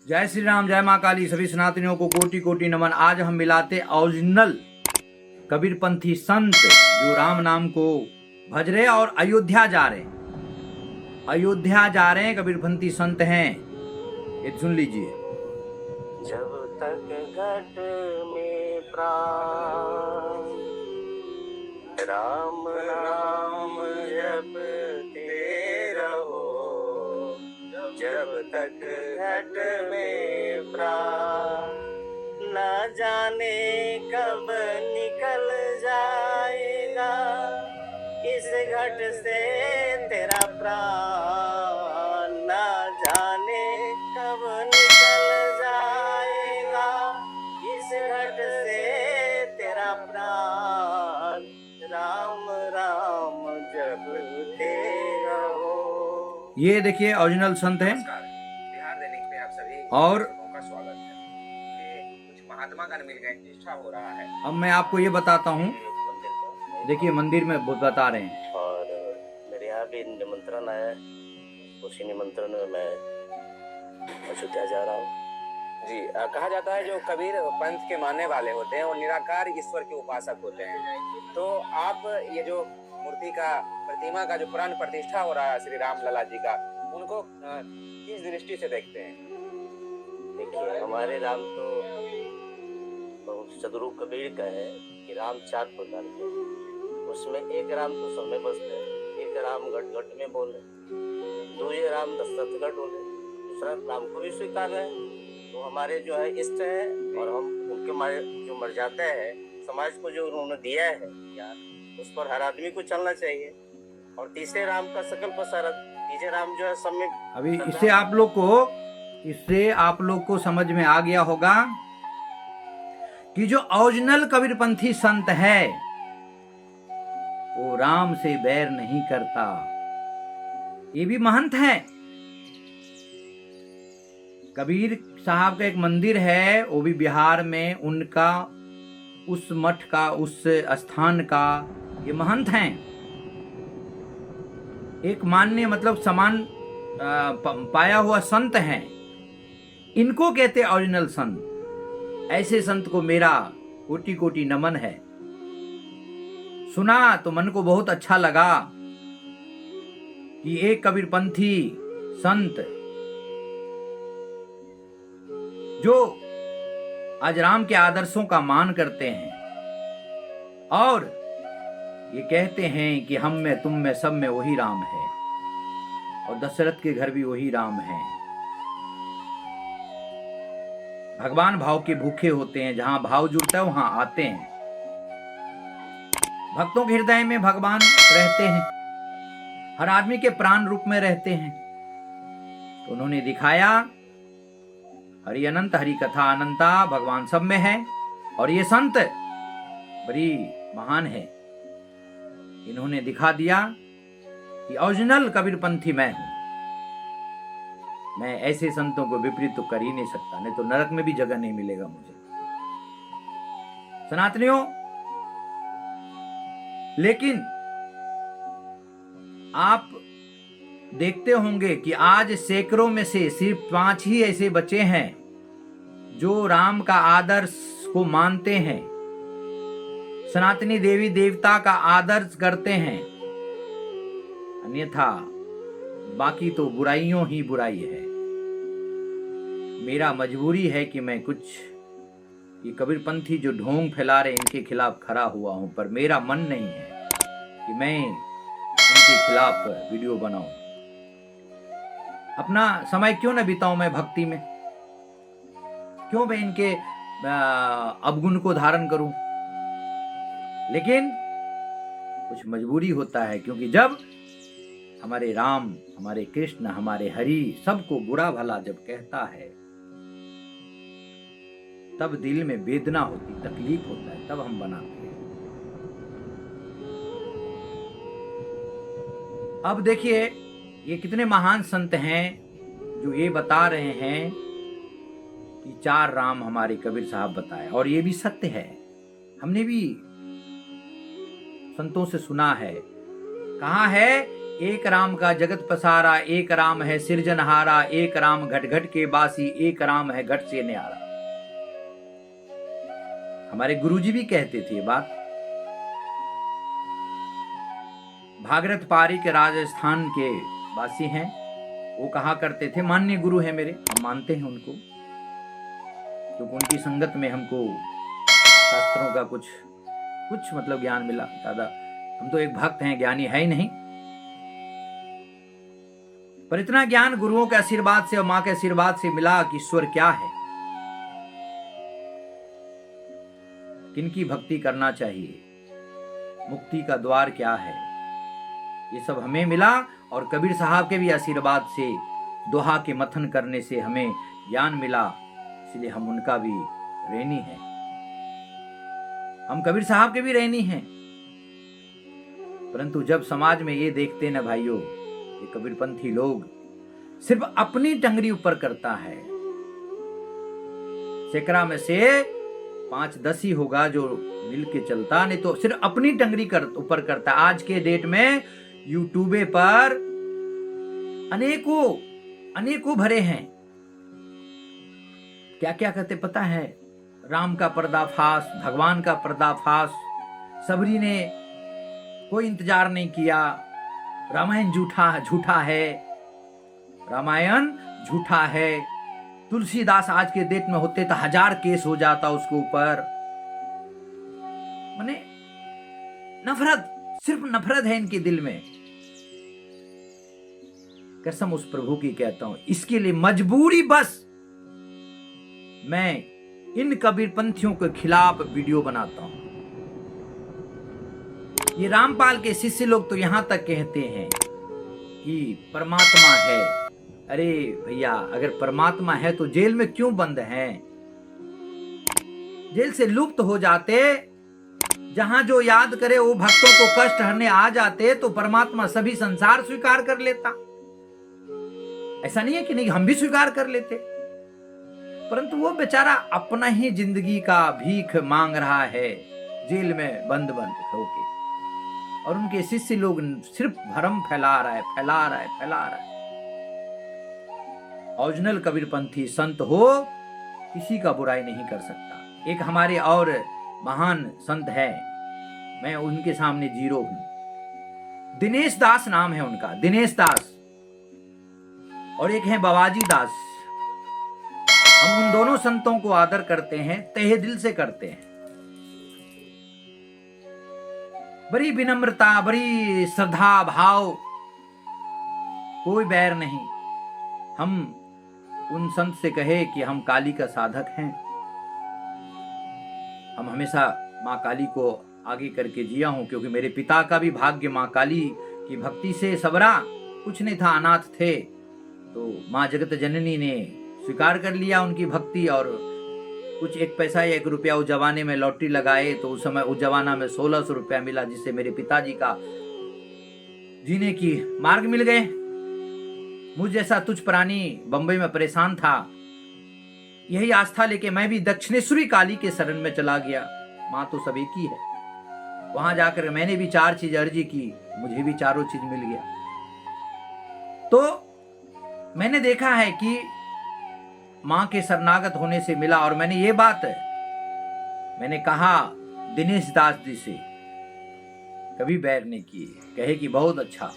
जय श्री राम, जय माँ काली। सभी सनातनियों को कोटि कोटि नमन। आज हम मिलाते ओरिजिनल कबीरपंथी संत जो राम नाम को भज रहे और अयोध्या जा रहे हैं। अयोध्या जा रहे हैं, कबीरपंथी संत हैं। ये सुन लीजिए। जब तक घट में प्राण राम नाम जपते रहो, जब तक घट में प्राण न जाने कब निकल जाएगा इस घट से तेरा प्राण, न जाने कब निकल जाएगा इस घट से तेरा प्राण, राम राम जपते रहो। ये देखिए ओरिजिनल संत हैं। बिहार दैनिक पे आप सभी और दर्शकों का स्वागत है। कुछ महात्मा गण मिल गए, निष्ठा हो रहा है। अब मैं आपको ये बताता हूँ। देखिए मंदिर में बता रहे हैं और मेरे यहाँ भी निमंत्रण आया है, उसी निमंत्रण में मैं अयोध्या जा रहा हूँ। जी, कहा जाता है जो कबीर पंथ के मानने वाले होते हैं वो निराकार ईश्वर के उपासक होते हैं। तो आप ये जो मूर्ति का, प्रतिमा का जो प्राण प्रतिष्ठा हो रहा है श्री राम लला जी का, उनको किस दृष्टि से देखते हैं? देखिए, हमारे राम तो बहुत सदगुरु कबीर का है कि राम 4 प्रकार के हैं। उसमें एक राम तो सब में बसते हैं, एक राम घट घट में बोले, दूसरे राम दशरथ घट बोले, दूसरा राम को भी स्वीकार है। तो हमारे जो है इष्ट है और हम उनके जो मर्यादा है, समाज को जो उन्होंने दिया है ज्ञान, उस पर हर आदमी को चलना चाहिए। और तीसरे राम का सकल पसारत, तीसरे राम जो है सब में। अभी इससे आप लोग को समझ में आ गया होगा कि जो ओरिजिनल कबीरपंथी संत है वो राम से बैर नहीं करता। ये भी महंत है। कबीर साहब का एक मंदिर है, वो भी बिहार में। उनका उस मठ का, उस स्थान का ये महंत हैं। एक मान्य मतलब समान पाया हुआ संत हैं। इनको कहते ओरिजिनल संत। ऐसे संत को मेरा कोटि कोटि नमन है। सुना तो मन को बहुत अच्छा लगा कि एक कबीरपंथी संत जो आज राम के आदर्शों का मान करते हैं और ये कहते हैं कि हम में, तुम में, सब में वही राम है और दशरथ के घर भी वही राम है। भगवान भाव के भूखे होते हैं, जहां भाव जुड़ता है वहां आते हैं। भक्तों के हृदय में भगवान रहते हैं, हर आदमी के प्राण रूप में रहते हैं। तो उन्होंने दिखाया हरि अनंत, हरि कथा अनंता, भगवान सब में है। और ये संत बड़ी महान है। इन्होंने दिखा दिया कि ओरिजिनल कबीरपंथी मैं हूं। मैं ऐसे संतों को विपरीत तो कर ही नहीं सकता, नहीं तो नरक में भी जगह नहीं मिलेगा मुझे। सनातनियों, लेकिन आप देखते होंगे कि आज सैकड़ों में से सिर्फ 5 ही ऐसे बचे हैं जो राम का आदर्श को मानते हैं, सनातनी देवी देवता का आदर्श करते हैं। अन्यथा बाकी तो बुराइयों ही बुराई है। मेरा मजबूरी है कि मैं कुछ ये कबीरपंथी जो ढोंग फैला रहे इनके खिलाफ खड़ा हुआ हूं, पर मेरा मन नहीं है कि मैं इनके खिलाफ वीडियो बनाऊं। अपना समय क्यों न बिताऊं मैं भक्ति में? क्यों मैं इनके अवगुण को धारण करूं? लेकिन कुछ मजबूरी होता है, क्योंकि जब हमारे राम, हमारे कृष्ण, हमारे हरि सबको बुरा भला जब कहता है, तब दिल में वेदना होती, तकलीफ होता है, तब हम बनाते हैं। अब देखिए ये कितने महान संत हैं जो ये बता रहे हैं कि 4 राम हमारे कबीर साहब बताए। और ये भी सत्य है। हमने भी संतों से सुना है, कहा है एक राम का जगत पसारा, एक राम है सिरजनहारा, एक राम घट घट के बासी, एक राम है घट से न्यारा। हमारे गुरुजी भी कहते थे ये बात। भागरथ पारिक राजस्थान के वासी हैं, वो कहा करते थे, मान्य गुरु है मेरे, हम मानते हैं उनको, क्योंकि उनकी संगत में हमको शास्त्रों का कुछ मतलब ज्ञान मिला। ज्यादा हम तो एक भक्त हैं, ज्ञानी है ही नहीं, पर इतना ज्ञान गुरुओं के आशीर्वाद से और मां के आशीर्वाद से मिला कि ईश्वर क्या है, किनकी भक्ति करना चाहिए, मुक्ति का द्वार क्या है, ये सब हमें मिला। और कबीर साहब के भी आशीर्वाद से, दोहा के मथन करने से हमें ज्ञान मिला, इसलिए हम उनका भी ऋणी हैं, हम कबीर साहब के भी ऋणी हैं। परंतु जब समाज में ये देखते ना भाइयों, ये कबीरपंथी लोग सिर्फ अपनी टंगरी ऊपर करता है, सैकड़ा में से 5-10 ही होगा जो मिल के चलता, नहीं तो सिर्फ अपनी टंगरी ऊपर करता। आज के डेट में यूट्यूब पर अनेकों भरे हैं, क्या क्या कहते पता है, राम का पर्दाफाश, भगवान का पर्दाफाश, सबरी ने कोई इंतजार नहीं किया, रामायण झूठा है, रामायण झूठा है। तुलसीदास आज के डेट में होते तो 1000 केस हो जाता उसके ऊपर। माने नफरत, सिर्फ नफरत है इनके दिल में। कसम उस प्रभु की कहता हूं, इसके लिए मजबूरी बस मैं इन कबीरपंथियों के खिलाफ वीडियो बनाता हूं। ये रामपाल के शिष्य लोग तो यहां तक कहते हैं कि परमात्मा है। अरे भैया, अगर परमात्मा है तो जेल में क्यों बंद हैं? जेल से लुप्त हो जाते, जहां जो याद करे वो भक्तों को कष्ट हरने आ जाते, तो परमात्मा सभी संसार स्वीकार कर लेता। ऐसा नहीं है कि नहीं, हम भी स्वीकार कर लेते, परंतु वो बेचारा अपना ही जिंदगी का भीख मांग रहा है, जेल में बंद होके, और उनके शिष्य लोग सिर्फ भरम फैला रहा है। ओरिजिनल कबीरपंथी संत हो, किसी का बुराई नहीं कर सकता। एक हमारे और महान संत है, मैं उनके सामने जीरो हूं, दिनेश दास नाम है उनका, दिनेश दास, और एक है बाबाजी दास। हम उन दोनों संतों को आदर करते हैं, तहे दिल से करते हैं। बड़ी विनम्रता, बड़ी श्रद्धा भाव, कोई बैर नहीं। हम उन संत से कहे कि हम काली का साधक हैं, हम हमेशा माँ काली को आगे करके जिया हूं, क्योंकि मेरे पिता का भी भाग्य माँ काली की भक्ति से सबरा, कुछ नहीं था, अनाथ थे, तो माँ जगत जननी ने स्वीकार कर लिया उनकी भक्ति। और कुछ 1 पैसा या 1 रुपया उस जमाने में लॉटरी लगाए, तो उस समय उस जमाना में 1600 रुपया मिला, जिससे मेरे पिताजी का जीने की मार्ग मिल गए। मुझ जैसा तुच्छ प्राणी बंबई में परेशान था, यही आस्था लेके मैं भी दक्षिणेश्वरी काली के शरण में चला गया। माँ तो सब एक ही है। वहां जाकर मैंने भी 4 चीज अर्जी की, मुझे भी चारों चीज मिल गया। तो मैंने देखा है कि मां के शरणागत होने से मिला। और मैंने ये बात मैंने कहा दिनेश दास जी से, कभी बैर नहीं किए, कहे कि बहुत अच्छा,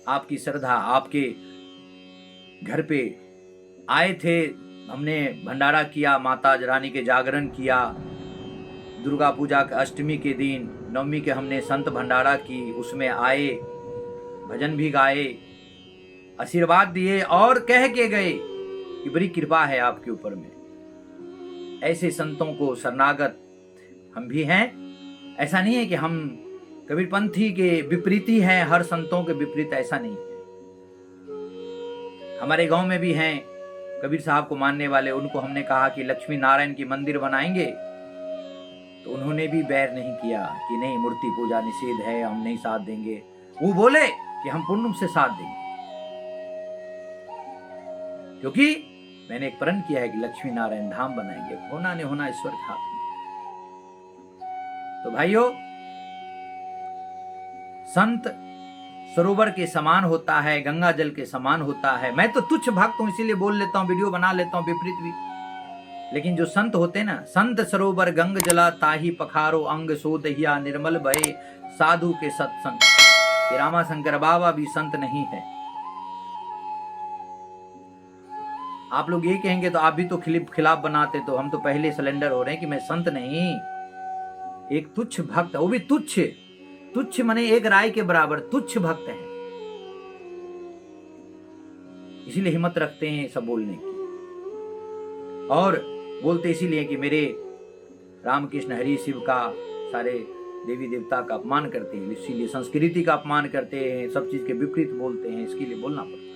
आपकी श्रद्धा, आपके घर पे आए थे, हमने भंडारा किया, माता रानी के जागरण किया, दुर्गा पूजा के अष्टमी के दिन, नवमी के हमने संत भंडारा की, उसमें आए, भजन भी गाए, आशीर्वाद दिए और कह के गए कि बड़ी कृपा है आपके ऊपर में। ऐसे संतों को शरणागत हम भी हैं। ऐसा नहीं है कि हम कबीरपंथी के विपरीती हैं, हर संतों के विपरीत, ऐसा नहीं है। हमारे गांव में भी हैं कबीर साहब को मानने वाले, उनको हमने कहा कि लक्ष्मी नारायण की मंदिर बनाएंगे, तो उन्होंने भी बैर नहीं किया कि नहीं, मूर्ति पूजा निषेध है, हम नहीं साथ देंगे। वो बोले कि हम पूर्ण रूप से साथ देंगे, क्योंकि मैंने एक प्रण किया है कि लक्ष्मी नारायण धाम बनाएंगे, होना नहीं होना ईश्वर के हाथ में। तो भाइयों, संत सरोवर के समान होता है, गंगा जल के समान होता है। मैं तो तुच्छ भक्त हूं, इसीलिए बोल लेता हूं, वीडियो बना लेता हूं विपरीत भी। लेकिन जो संत होते हैं ना, संत सरोवर गंग जला ताही पखारो अंग सोदहिया निर्मल भये साधु के सत्संग। ये रामाशंकर बाबा भी संत नहीं है। आप लोग ये कहेंगे तो आप भी तो खिलाफ बनाते, तो हम तो पहले सिलेंडर हो रहे हैं कि मैं संत नहीं, एक तुच्छ भक्त, वो भी तुच्छ। तुच्छ माने एक राय के बराबर, तुच्छ भक्त है। इसीलिए हिम्मत रखते हैं सब बोलने की, और बोलते इसीलिए कि मेरे रामकृष्ण हरि शिव का, सारे देवी देवता का अपमान करते हैं, इसीलिए संस्कृति का अपमान करते हैं, सब चीज के विपरीत बोलते हैं, इसके लिए बोलना पड़ता है।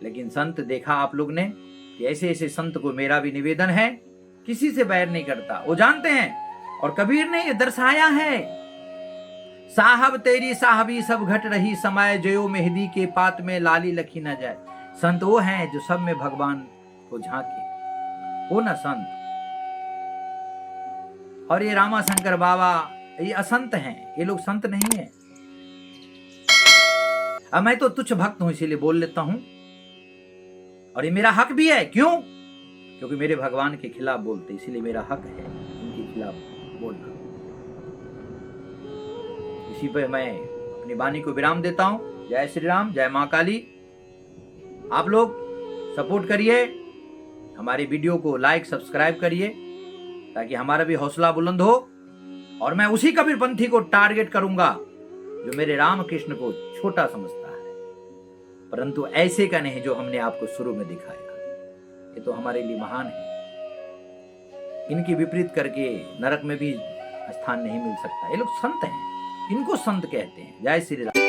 लेकिन संत देखा आप लोग ने कि ऐसे ऐसे संत को मेरा भी निवेदन है, किसी से बैर नहीं करता, वो जानते हैं। और कबीर ने ये दर्शाया है, साहब तेरी साहबी सब घट रही समय, जयो मेहदी के पात में लाली लखी न जाए। संत वो हैं जो सब में भगवान को झांके, वो ना संत। और ये रामाशंकर बाबा ये असंत हैं, ये लोग संत नहीं है। अब मैं तो तुच्छ भक्त हूं, इसीलिए बोल लेता हूं, और ये मेरा हक भी है। क्यों? क्योंकि मेरे भगवान के खिलाफ बोलते, इसीलिए मेरा हक है इनके खिलाफ बोलना। इसी पे मैं अपनी वाणी को विराम देता हूं। जय श्री राम, जय मां काली। आप लोग सपोर्ट करिए, हमारी वीडियो को लाइक सब्सक्राइब करिए, ताकि हमारा भी हौसला बुलंद हो। और मैं उसी कबीरपंथी को टारगेट करूंगा जो मेरे रामकृष्ण को छोटा समझता है, परंतु ऐसे का नहीं जो हमने आपको शुरू में दिखाया। ये तो हमारे लिए महान है, इनकी विपरीत करके नरक में भी स्थान नहीं मिल सकता। ये लोग संत हैं, इनको संत कहते हैं। जय श्री राम।